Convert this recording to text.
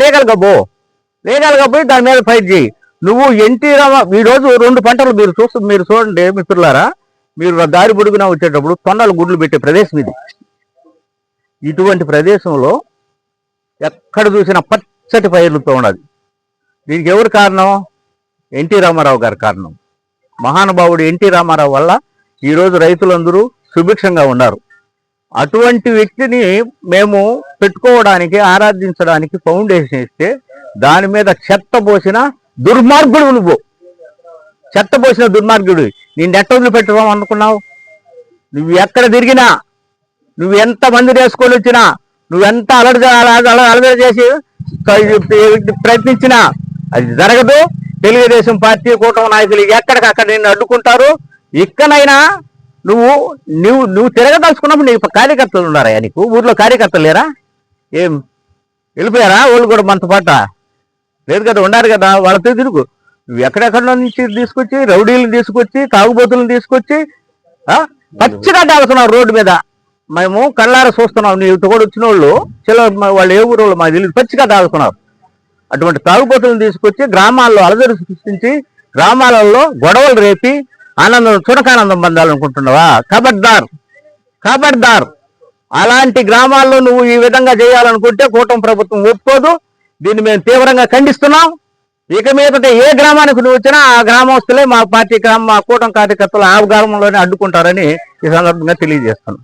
లీగల్గా పోయి దాని మీద ఫైట్ చేయి. నువ్వు ఎన్టీ ఈరోజు 2 పంటలు మీరు చూడండి మిత్రులారా, మీరు దారి పొడుగునా వచ్చేటప్పుడు తొండలు గుడ్లు పెట్టే ప్రదేశం ఇది. ఇటువంటి ప్రదేశంలో ఎక్కడ చూసినా పచ్చటి పైర్లతో ఉన్నది. దీనికి ఎవరు కారణం? ఎన్టీ రామారావు గారి కారణం. మహానుభావుడు ఎన్టీ రామారావు వల్ల ఈరోజు రైతులందరూ సుభిక్షంగా ఉన్నారు. అటువంటి వ్యక్తిని మేము పెట్టుకోవడానికి, ఆరాధించడానికి ఫౌండేషన్ ఇస్తే దాని మీద చెత్త పోసిన దుర్మార్గుడు నువ్వు. చెత్త పోసిన దుర్మార్గుడు. నేను నెట్ వదిలిపెట్టుకోం అనుకున్నావు? నువ్వు ఎక్కడ తిరిగినా, నువ్వు ఎంత మంది వేసుకొని వచ్చినా, నువ్వెంత అలజడి చేసి ప్రయత్నించినా అది జరగదు. తెలుగుదేశం పార్టీ కూటమి నాయకులు ఎక్కడికక్కడ నిన్ను అడ్డుకుంటారు. ఇక్కడైనా నువ్వు తిరగదలుచుకున్నప్పుడు నీకు కార్యకర్తలు ఉన్నారా? నీకు ఊర్లో కార్యకర్తలు లేరా? ఏం వెళ్ళిపోయారా? వాళ్ళు కూడా మనతో పాట లేదు కదా, ఉన్నారు కదా. వాళ్ళతో తిరుగు. నువ్వు ఎక్కడెక్కడ నుంచి తీసుకొచ్చి రౌడీలను తీసుకొచ్చి తాగుబోతులను తీసుకొచ్చి పచ్చిగా తాగుతున్నావు రోడ్డు మీద. మేము కళ్ళారా చూస్తున్నాం. నీ తోడు వచ్చిన వాళ్ళు ఏ ఊరు మాకు తెలియదు, పచ్చిగా తాగుతున్నారు. అటువంటి తాగుబోతులను తీసుకొచ్చి గ్రామాల్లో అలజడి సృష్టించి గ్రామాలలో గొడవలు రేపి చునకానందం పొందాలనుకుంటున్నావా? ఖబర్దార్. అలాంటి గ్రామాల్లో నువ్వు ఈ విధంగా చేయాలనుకుంటే కూటమి ప్రభుత్వం ఒప్పుకోదు. దీన్ని మేము తీవ్రంగా ఖండిస్తున్నాం. ఇక మీదట ఏ గ్రామానికి నువ్వు వచ్చినా ఆ గ్రామస్తులే మా పార్టీ మా కూటమి కార్యకర్తలు ఆ గ్రామంలోనే అడ్డుకుంటారని ఈ సందర్భంగా తెలియజేస్తున్నాం.